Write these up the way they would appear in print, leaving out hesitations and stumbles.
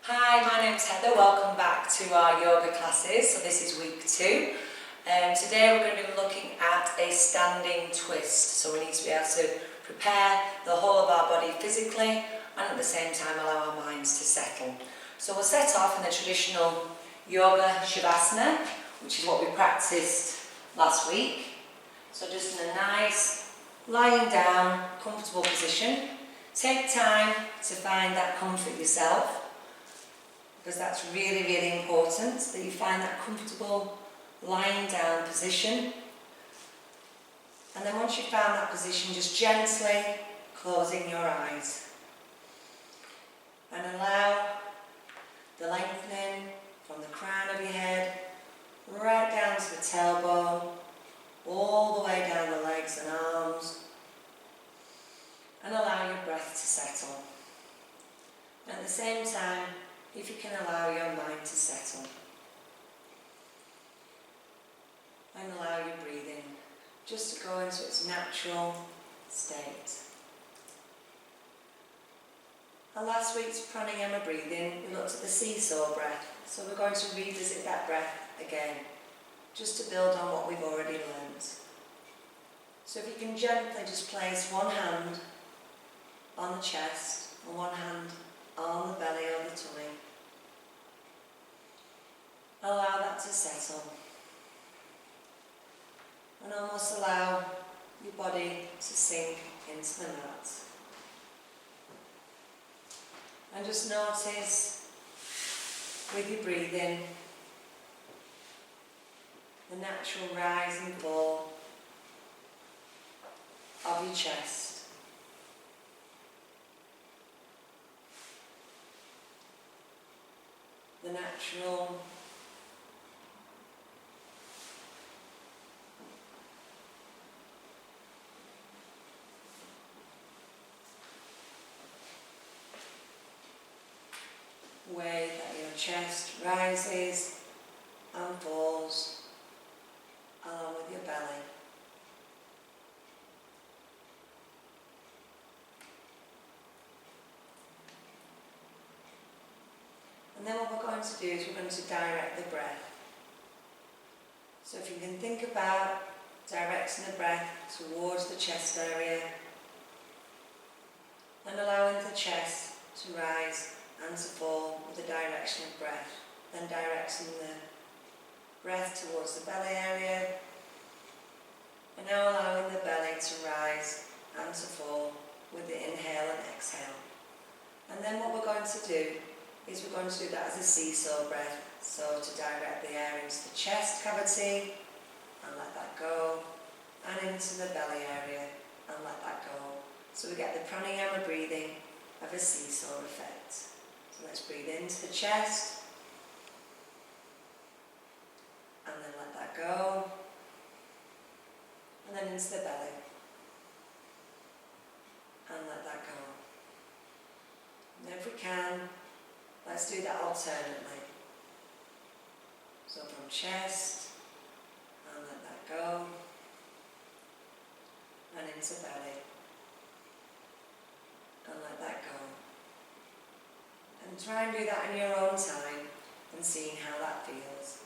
Hi, my name's Heather. Welcome back to our yoga classes. So this is week 2. Today we're going to be looking at a standing twist. So we need to be able to prepare the whole of our body physically and at the same time allow our minds to settle. So we'll set off in the traditional yoga shavasana, which is what we practiced last week. So just in a nice lying down, comfortable position. Take time to find that comfort yourself, because that's really, really important, that you find that comfortable lying down position. And then once you've found that position, just gently closing your eyes. And allow the lengthening from the crown of your head right down to the tailbone, all the way down the legs and arms. And allow your breath to settle. And at the same time, if you can allow your mind to settle. And allow your breathing just to go into its natural state. And last week's pranayama breathing, we looked at the seesaw breath. So we're going to revisit that breath again, just to build on what we've already learned. So if you can gently just place one hand on the chest and one hand on the belly or the tummy. Allow that to settle. And almost allow your body to sink into the mat. And just notice with your breathing the natural rise and fall of your chest. The natural way that your chest rises and falls along with your belly. And then what we're going to do is we're going to direct the breath. So if you can think about directing the breath towards the chest area and allowing the chest to rise and to fall with the direction of breath, then directing the breath towards the belly area, and now allowing the belly to rise and to fall with the inhale and exhale. And then what we're going to do is we're going to do that as a seesaw breath, so to direct the air into the chest cavity and let that go, and into the belly area and let that go. So we get the pranayama breathing of a seesaw effect. So let's breathe into the chest and then let that go, and then into the belly and let that go. And if we can, let's do that alternately. So from chest and let that go, and into belly and let that go. And try and do that in your own time and seeing how that feels.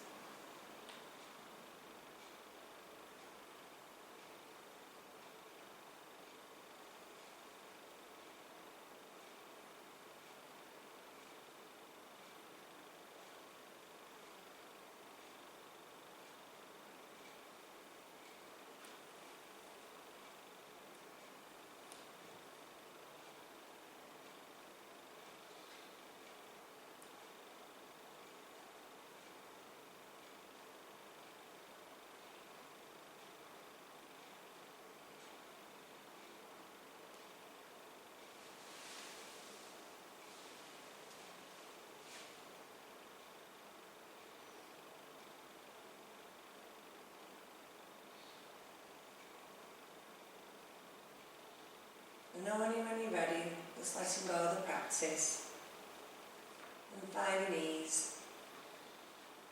And now when you're ready, just letting go of the practice and finding ease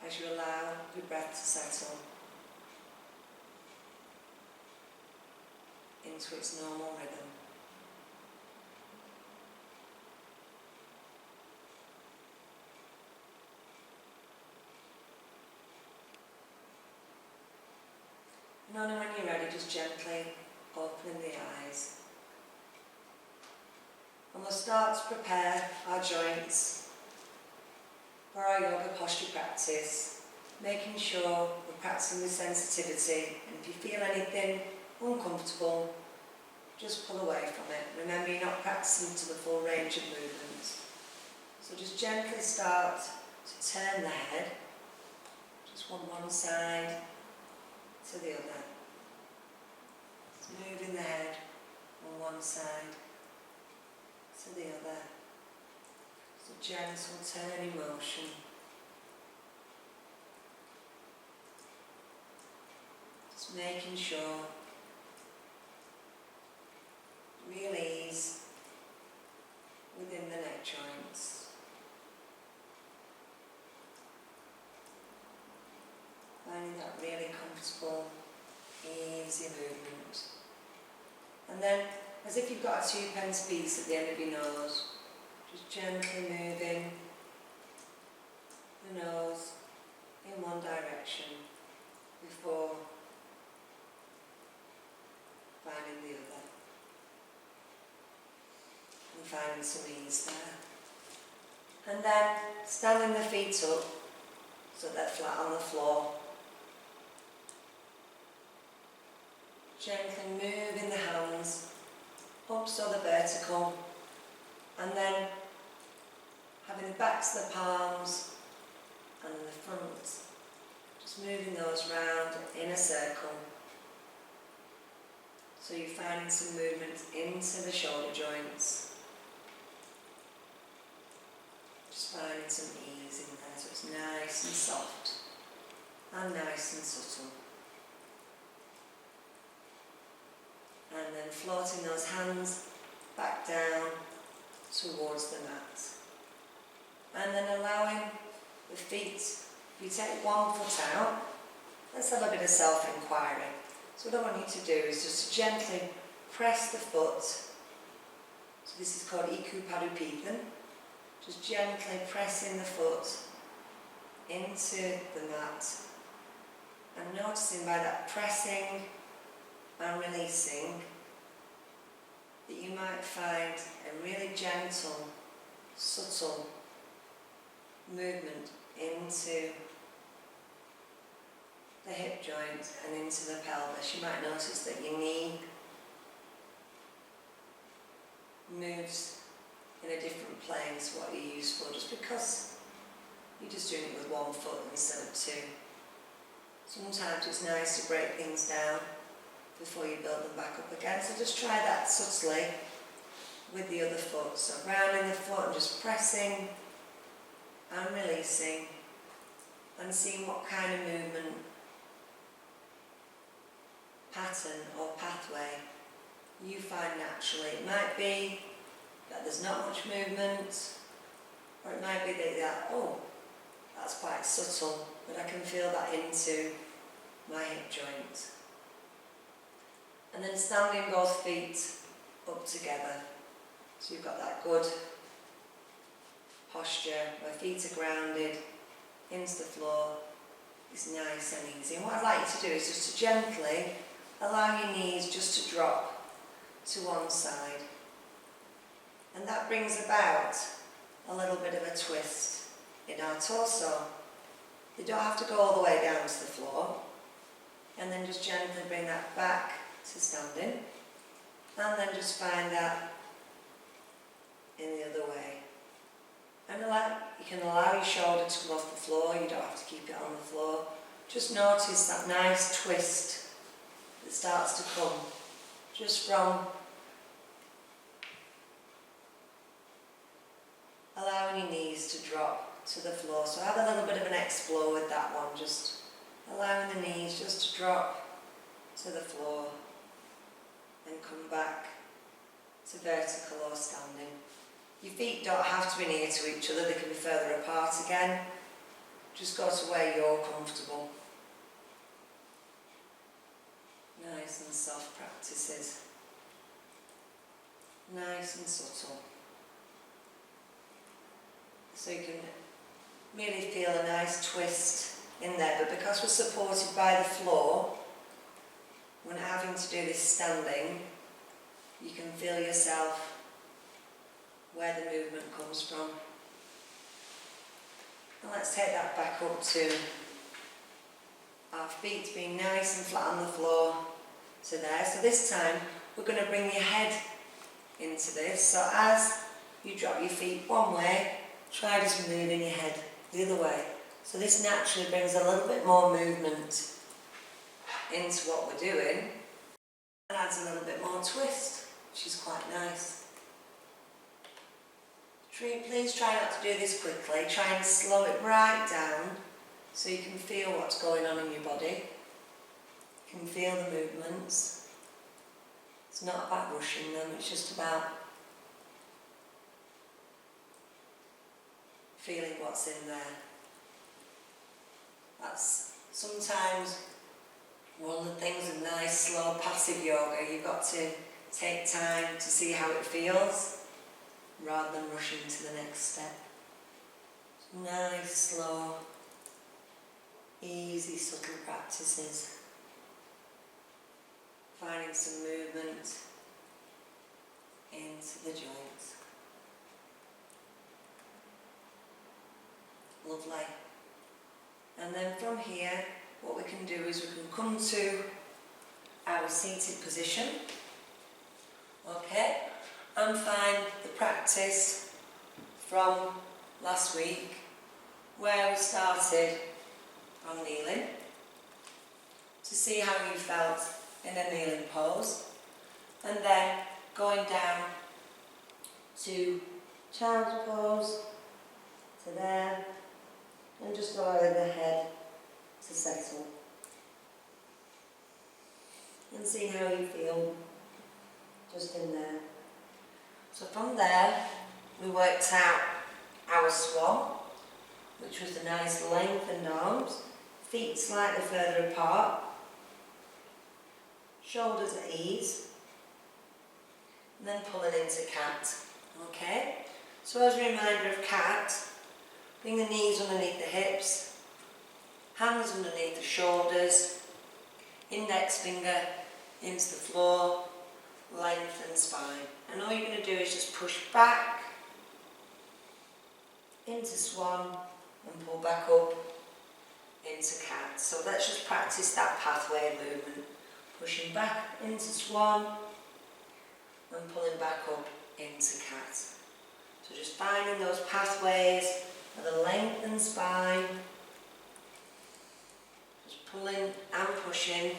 as you allow your breath to settle into its normal rhythm. just gently opening the eyes. And we'll start to prepare our joints for our yoga posture practice, making sure we're practicing with sensitivity, and if you feel anything uncomfortable, just pull away from it. Remember, you're not practicing to the full range of movements. So just gently start to turn the head, just on one side to the other. Just moving the head on one side to the other. It's a gentle turning motion. Just making sure real ease within the neck joints. Finding that really comfortable, easy movement. And then, as if you've got a 2-pence piece at the end of your nose, just gently moving the nose in one direction before finding the other. And finding some ease there. And then standing the feet up so they're flat on the floor. Gently moving the hands up so they're vertical, and then having the backs of the palms and the front, just moving those round in a circle. So you're finding some movement into the shoulder joints. Just finding some ease in there, so it's nice and soft and nice and subtle. And then floating those hands back down towards the mat. And then allowing the feet, if you take one foot out, let's have a bit of self-inquiry. So what I want you to do is just to gently press the foot. So this is called Iku Padupithan. Just gently pressing the foot into the mat. And noticing by that pressing and releasing that you might find a really gentle, subtle movement into the hip joint and into the pelvis. You might notice that your knee moves in a different plane to what you're used for, just because you're just doing it with one foot instead of two. Sometimes it's nice to break things down before you build them back up again. So just try that subtly with the other foot. So rounding the foot and just pressing and releasing and seeing what kind of movement, pattern or pathway you find naturally. It might be that there's not much movement, or it might be that, oh, that's quite subtle, but I can feel that into my hip joint. And then standing both feet up together. So you've got that good posture where feet are grounded into the floor. It's nice and easy. And what I'd like you to do is just to gently allow your knees just to drop to one side. And that brings about a little bit of a twist in our torso. You don't have to go all the way down to the floor. And then just gently bring that back to standing, and then just find that in the other way. And you can allow your shoulder to come off the floor, you don't have to keep it on the floor. Just notice that nice twist that starts to come just from allowing your knees to drop to the floor. So have a little bit of an explore with that one, just allowing the knees just to drop to the floor and come back to vertical or standing. Your feet don't have to be near to each other, they can be further apart again. Just go to where you're comfortable. Nice and soft practices. Nice and subtle. So you can really feel a nice twist in there, but because we're supported by the floor, when having to do this standing, you can feel yourself where the movement comes from. And let's take that back up to our feet being nice and flat on the floor to there. So this time we're going to bring your head into this. So as you drop your feet one way, try just moving your head the other way. So this naturally brings a little bit more movement into what we're doing and adds a little bit more twist, which is quite nice. Please try not to do this quickly. Try and slow it right down so you can feel what's going on in your body. You can feel the movements. It's not about rushing them, it's just about feeling what's in there. That's sometimes one of the things with nice, slow, passive yoga. You've got to take time to see how it feels rather than rushing to the next step. Nice, slow, easy, subtle practices. Finding some movement into the joints. Lovely. And then from here, what we can do is we can come to our seated position. Okay, and find the practice from last week where we started from kneeling to see how you felt in a kneeling pose, and then going down to child's pose to there, and just allowing the head to settle and see how you feel just in there. So from there we worked out our swan, which was the nice lengthened arms, feet slightly further apart, shoulders at ease, and then pulling into cat. Okay, so as a reminder of cat, bring the knees underneath the hips, hands underneath the shoulders, index finger into the floor, lengthen spine. And all you're going to do is just push back into swan and pull back up into cat. So let's just practice that pathway movement. Pushing back into swan and pulling back up into cat. So just finding those pathways of the lengthened spine. Just pulling and pushing.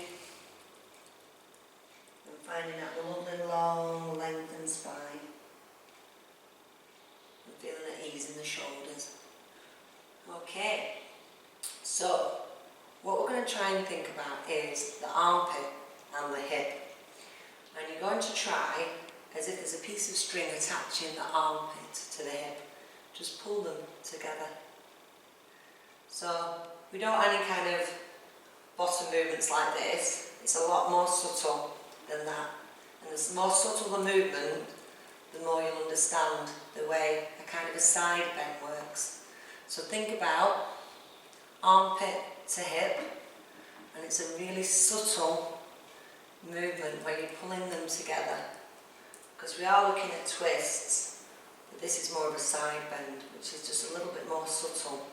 And finding that lovely long lengthened spine. And feeling at ease in the shoulders. Okay, so what we're going to try and think about is the armpit and the hip. And you're going to try, as if there's a piece of string attaching the armpit to the hip, just pull them together. So we don't have any kind of bottom movements like this. It's a lot more subtle than that. And the more subtle the movement, the more you'll understand the way a kind of a side bend works. So think about armpit to hip, and it's a really subtle movement where you're pulling them together, because we are looking at twists, but this is more of a side bend, which is just a little bit more subtle.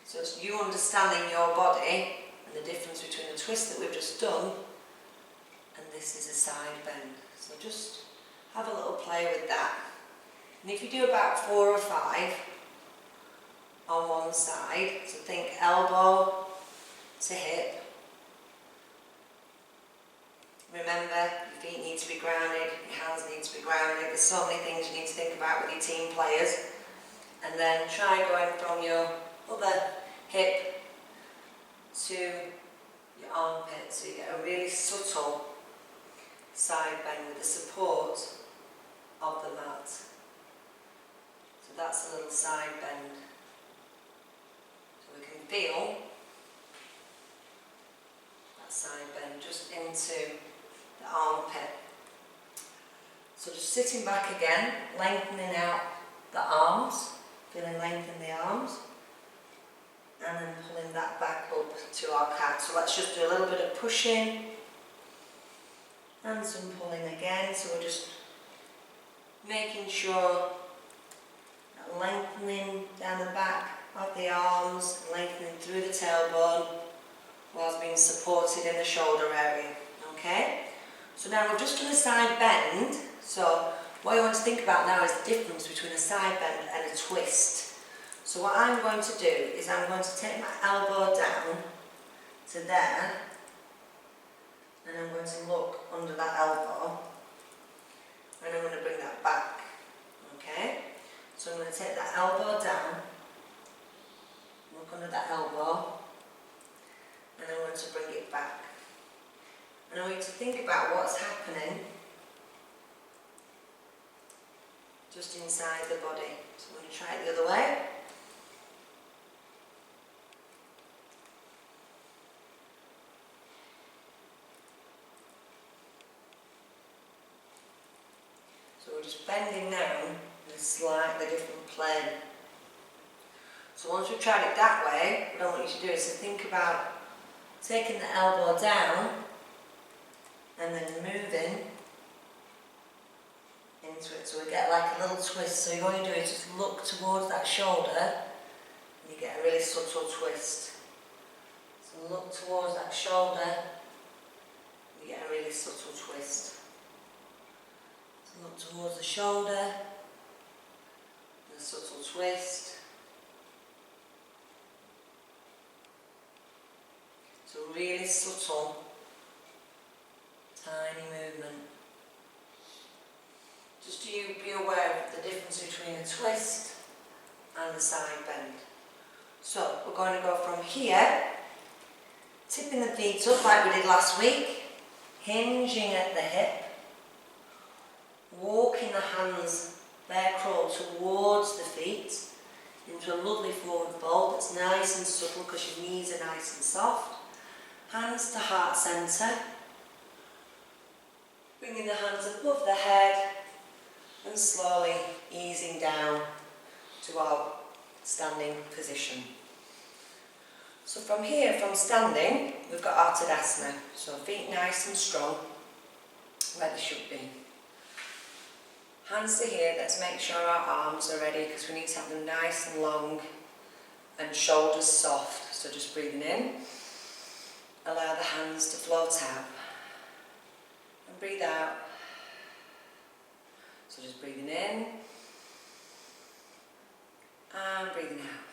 So it's you understanding your body and the difference between the twist that we've just done and this is a side bend. So just have a little play with that. And if you do about 4 or 5 on one side, so think elbow to hip. Remember, your feet need to be grounded, your hands need to be grounded. There's so many things you need to think about with your team players. And then try going from your other hip to your armpit, so you get a really subtle side bend with the support of the mat. So that's a little side bend. So we can feel that side bend just into the armpit. So just sitting back again, lengthening out the arms, feeling length in the arms, and then pulling that back up to our cat. So let's just do a little bit of pushing and some pulling again. So we're just making sure that lengthening down the back of the arms, lengthening through the tailbone, whilst being supported in the shoulder area. Okay? So now we've just done a side bend. So what you want to think about now is the difference between a side bend and a twist. So what I'm going to do is I'm going to take my elbow down to there, and I'm going to look under that elbow, and I'm going to bring that back. Okay? So I'm going to take that elbow down, look under that elbow, and I'm going to bring it back. And I want you to think about what's happening just inside the body. So I'm going to try it the other way. So we're just bending down in a slightly different plane. So once we've tried it that way, what I want you to do is to think about taking the elbow down and then moving into it. So we get like a little twist. So all you do is just look towards that shoulder and you get a really subtle twist. So look towards that shoulder and you get a really subtle twist. Look towards the shoulder, and a subtle twist. So really subtle, tiny movement. Just do you be aware of the difference between a twist and a side bend. So we're going to go from here, tipping the feet up like we did last week, hinging at the hip, walking the hands bear crawl towards the feet into a lovely forward fold that's nice and subtle because your knees are nice and soft. Hands to heart centre, bringing the hands above the head and slowly easing down to our standing position. So from here, from standing, we've got our Tadasana. So feet nice and strong, where they should be. Hands to here, let's make sure our arms are ready because we need to have them nice and long and shoulders soft. So just breathing in, allow the hands to float out and breathe out. So just breathing in and breathing out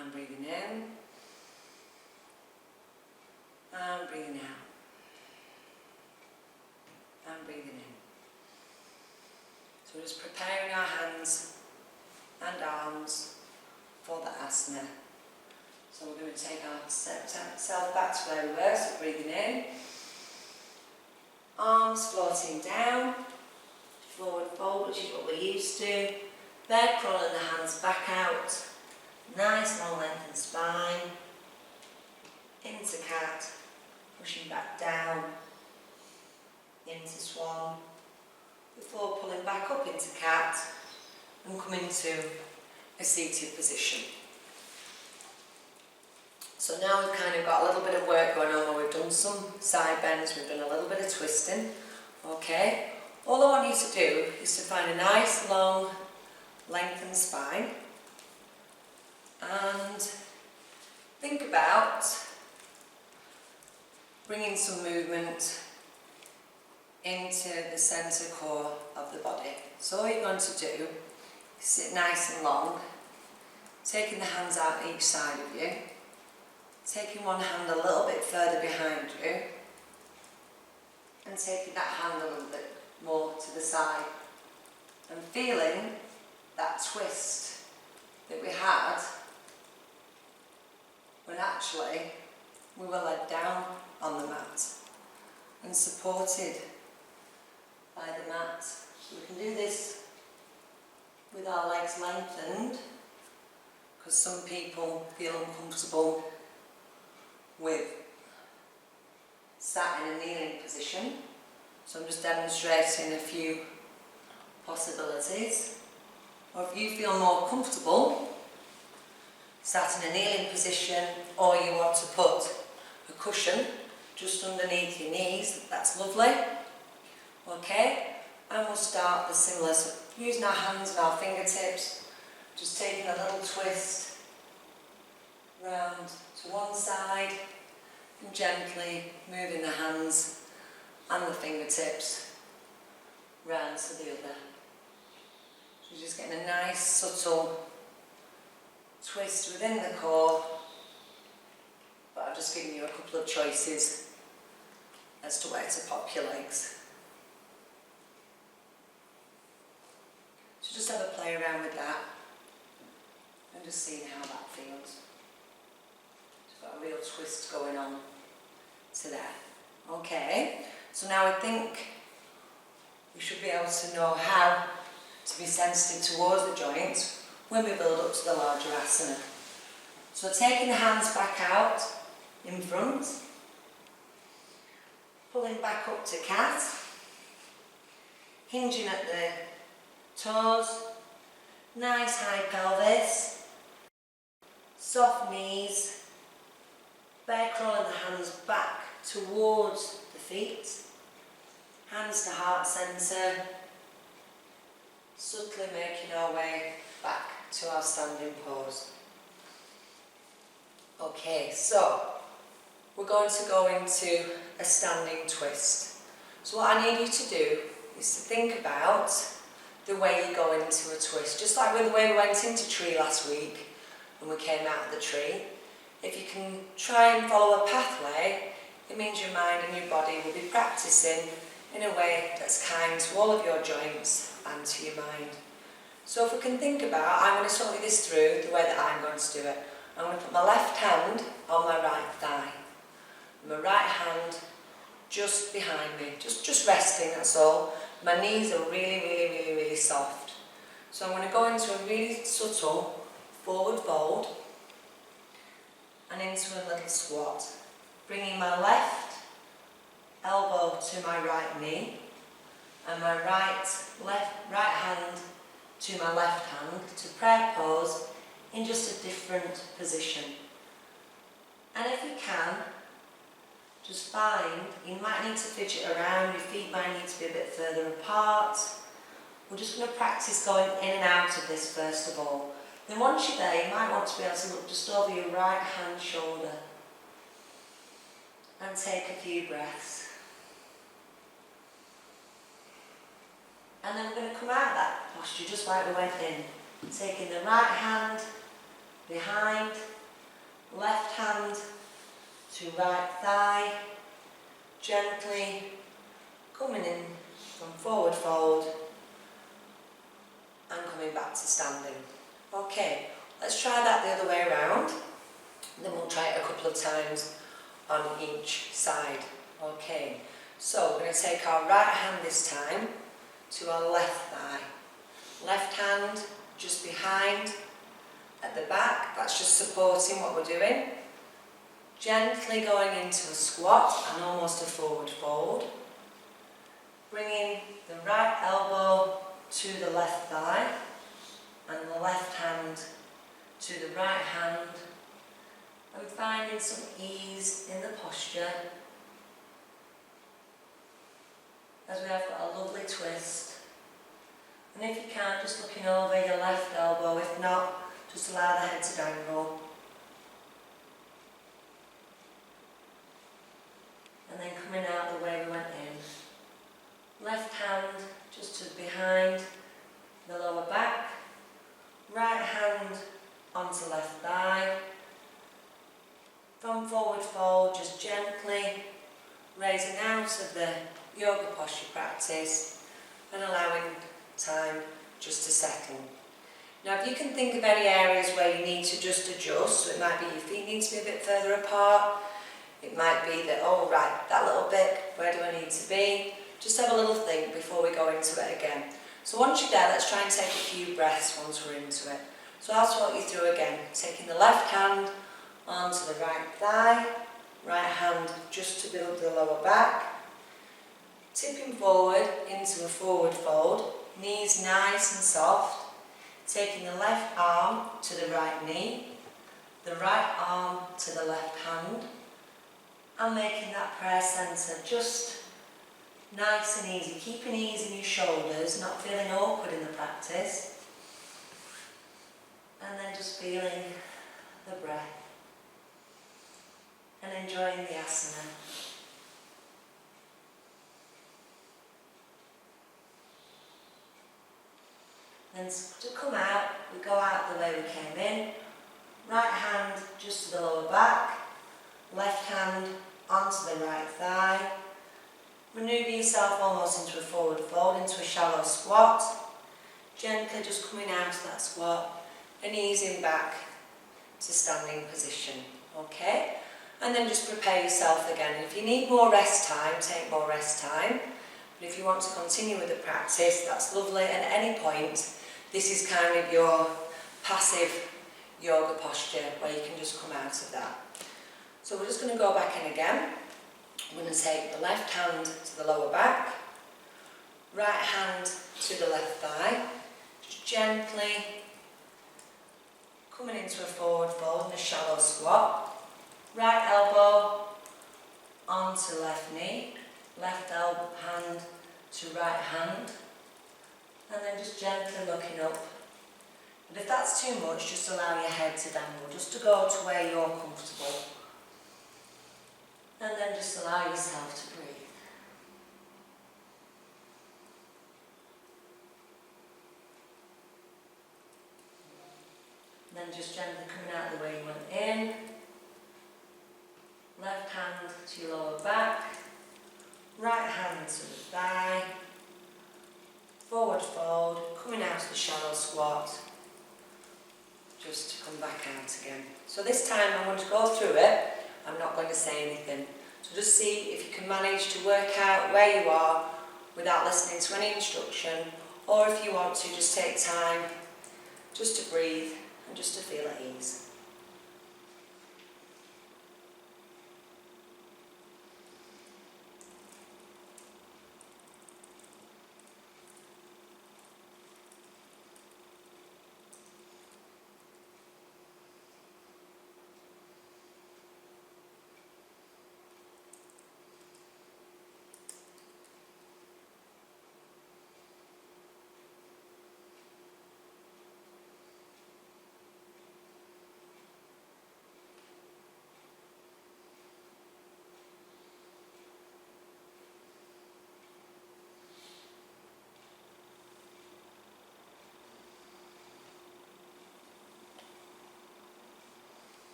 and breathing in and breathing out. And breathing in. So we're just preparing our hands and arms for the asana. So we're going to take ourselves back to where we were, so breathing in. Arms floating down, forward fold, which is what we're used to. Bear crawling the hands back out. Nice long lengthened spine. Into cat, pushing back down. Into swan, before pulling back up into cat and coming to a seated position. So now we've kind of got a little bit of work going on where we've done some side bends, we've done a little bit of twisting. Okay, all I want you to do is to find a nice long lengthened spine and think about bringing some movement into the centre core of the body. So all you're going to do is sit nice and long, taking the hands out each side of you, taking one hand a little bit further behind you, and taking that hand a little bit more to the side, and feeling that twist that we had when actually we were led down on the mat and supported by the mat. So we can do this with our legs lengthened because some people feel uncomfortable with sat in a kneeling position. So I'm just demonstrating a few possibilities. Or if you feel more comfortable sat in a kneeling position, or you want to put a cushion just underneath your knees. That's lovely. Okay, and we'll start the similar. So using our hands and our fingertips, just taking a little twist round to one side and gently moving the hands and the fingertips round to the other. So you're just getting a nice subtle twist within the core, but I've just given you a couple of choices as to where to pop your legs. So just have a play around with that and just seeing how that feels. It's got a real twist going on to there. Okay, so now I think we should be able to know how to be sensitive towards the joints when we build up to the larger asana. So taking the hands back out in front, pulling back up to cat, hinging at the toes, nice high pelvis, soft knees, bear crawling the hands back towards the feet, hands to heart centre, subtly making our way back to our standing pose. Okay, so we're going to go into a standing twist. So what I need you to do is to think about the way you go into a twist. Just like with the way we went into tree last week when we came out of the tree. If you can try and follow a pathway, it means your mind and your body will be practicing in a way that's kind to all of your joints and to your mind. So if we can think about, I'm going to talk you this through the way that I'm going to do it. I'm going to put my left hand on my right thigh. My right hand just behind me, just resting, that's all. My knees are really soft. So I'm going to go into a really subtle forward fold and into a little squat. Bringing my left elbow to my right knee and my right hand to my left hand to prayer pose in just a different position. And if you can, just find, you might need to fidget around, your feet might need to be a bit further apart. We're just going to practice going in and out of this first of all. Then once you're there, you might want to be able to look just over your right hand shoulder and take a few breaths. And then we're going to come out of that posture just like we went in. Taking the right hand behind, left hand to right thigh, gently coming in from forward fold and coming back to standing. Okay, let's try that the other way around, and then we'll try it a couple of times on each side. Okay, so we're going to take our right hand this time to our left thigh. Left hand just behind at the back, that's just supporting what we're doing. Gently going into a squat and almost a forward fold. Bringing the right elbow to the left thigh and the left hand to the right hand. And finding some ease in the posture as we have got a lovely twist. And if you can, just looking over your left elbow, if not, just allow the head to dangle. And then coming out the way we went in. Left hand just to behind the lower back. Right hand onto left thigh. From forward fold, just gently raising out of the yoga posture practice and allowing time just to settle. Now if you can think of any areas where you need to just adjust, so it might be your feet need to be a bit further apart, it might be that, oh right, that little bit, where do I need to be? Just have a little think before we go into it again. So once you're there, let's try and take a few breaths once we're into it. So I'll talk you through again, taking the left hand onto the right thigh, right hand just to build the lower back, tipping forward into a forward fold, knees nice and soft, taking the left arm to the right knee, the right arm to the left hand, and making that prayer centre just nice and easy, keeping ease in your shoulders, not feeling awkward in the practice, and then just feeling the breath and enjoying the asana. Then to come out, we go out the way we came in, right hand just to the lower back, left hand onto the right thigh. Maneuver yourself almost into a forward fold, into a shallow squat. Gently just coming out of that squat and easing back to standing position. Okay? And then just prepare yourself again. If you need more rest time, take more rest time. But if you want to continue with the practice, that's lovely. And at any point, this is kind of your passive yoga posture where you can just come out of that. So we're just going to go back in again. I'm going to take the left hand to the lower back, right hand to the left thigh, just gently coming into a forward fold in a shallow squat, right elbow onto left knee, left elbow hand to right hand, and then just gently looking up. But if that's too much, just allow your head to dangle, just to go to where you're comfortable. And then just allow yourself to breathe. And then just gently coming out the way you went in. Left hand to your lower back. Right hand to the thigh. Forward fold, coming out of the shallow squat. Just to come back out again. So this time I'm going to go through it. I'm not going to say anything. So just see if you can manage to work out where you are without listening to any instruction, or if you want to, just take time just to breathe and just to feel at ease.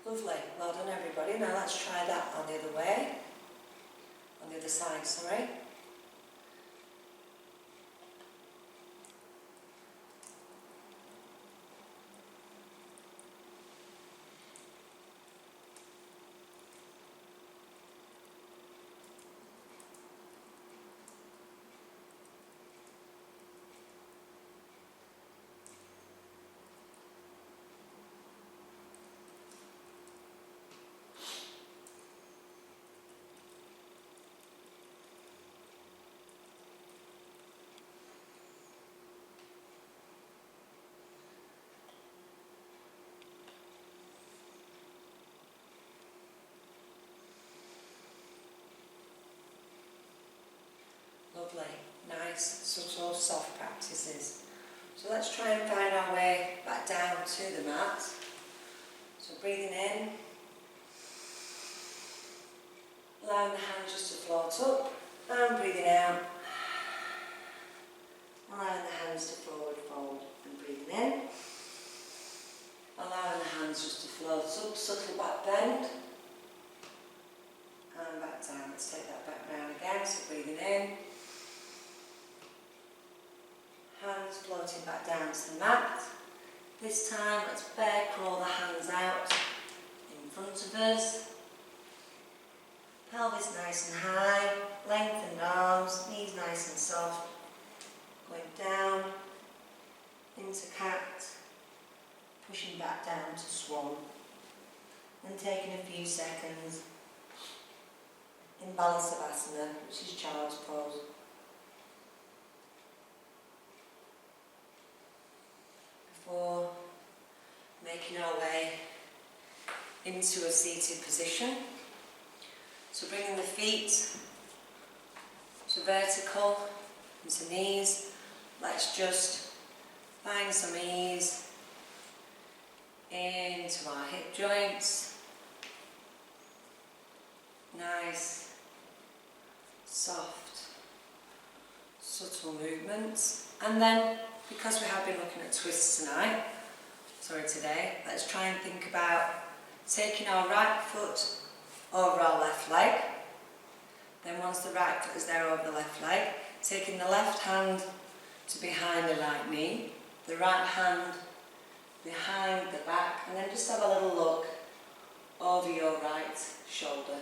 Lovely, well done everybody. Now let's try that on the other way, on the other side, sorry. Lovely, nice, subtle, soft practices. So let's try and find our way back down to the mat. So breathing in, allowing the hands just to float up, and breathing out, allowing the hands to forward fold, and breathing in, allowing the hands just to float up, subtle back bend, and back down. Let's take that back down again, so breathing in, hands floating back down to the mat. This time, let's bear crawl the hands out in front of us. Pelvis nice and high, lengthened arms, knees nice and soft. Going down into cat, pushing back down to swan. And taking a few seconds in Tadasana, which is child's pose. Before making our way into a seated position. So bringing the feet to vertical, into knees. Let's just find some ease into our hip joints. Nice, soft, subtle movements. And then, because we have been looking at twists today, let's try and think about taking our right foot over our left leg. Then once the right foot is there over the left leg, taking the left hand to behind the right knee, the right hand behind the back, and then just have a little look over your right shoulder.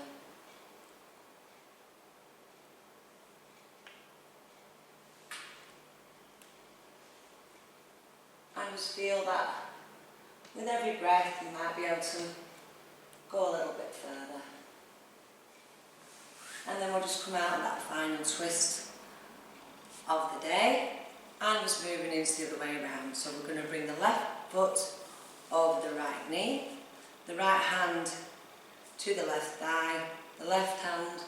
And just feel that with every breath you might be able to go a little bit further. And then we'll just come out of that final twist of the day and just moving into the other way around. So we're going to bring the left foot over the right knee, the right hand to the left thigh, the left hand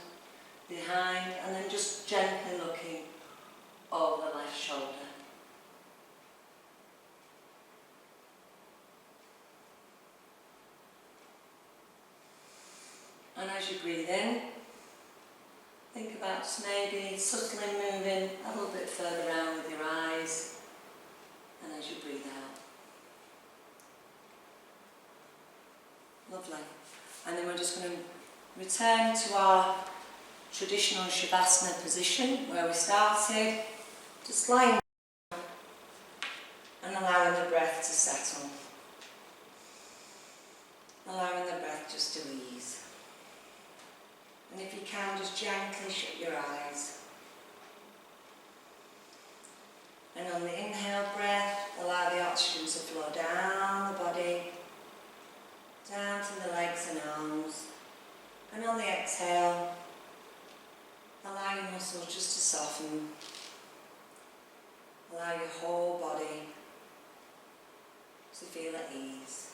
behind, and then just gently looking over the left shoulder. And as you breathe in, think about just maybe subtly moving a little bit further around with your eyes, and as you breathe out. Lovely. And then we're just going to return to our traditional Shavasana position where we started, just lying down and allowing the breath to settle. Allowing the breath just to ease. And if you can, just gently shut your eyes. And on the inhale breath, allow the oxygen to flow down the body, down to the legs and arms. And on the exhale, allow your muscles just to soften. Allow your whole body to feel at ease.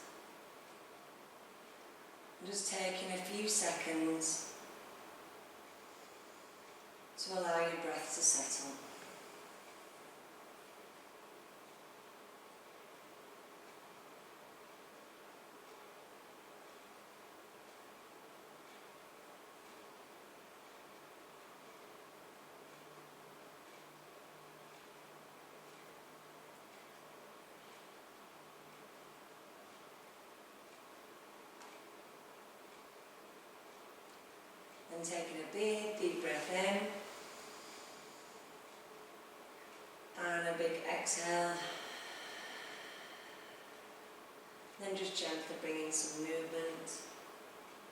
And just taking a few seconds to allow your breath to settle. And taking a big, deep breath in. And a big exhale. Then just gently bringing some movement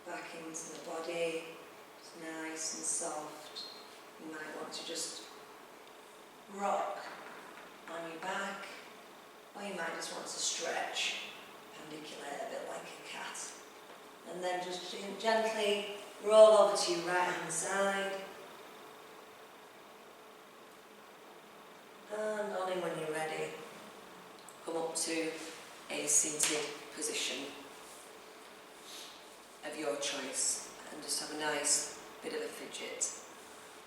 back into the body. It's nice and soft. You might want to just rock on your back, or you might just want to stretch, pandiculate a bit like a cat. And then just gently roll over to your right hand side. And on in when you're ready, come up to a seated position of your choice and just have a nice bit of a fidget.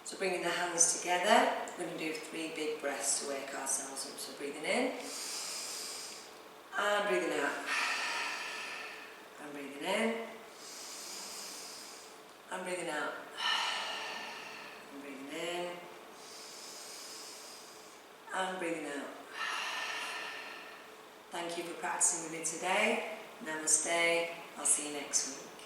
So bringing the hands together, we're going to do 3 big breaths to wake ourselves up. So breathing in, and breathing out, and breathing in, and breathing out, and breathing in, and breathing out. Thank you for practicing with me today. Namaste. I'll see you next week.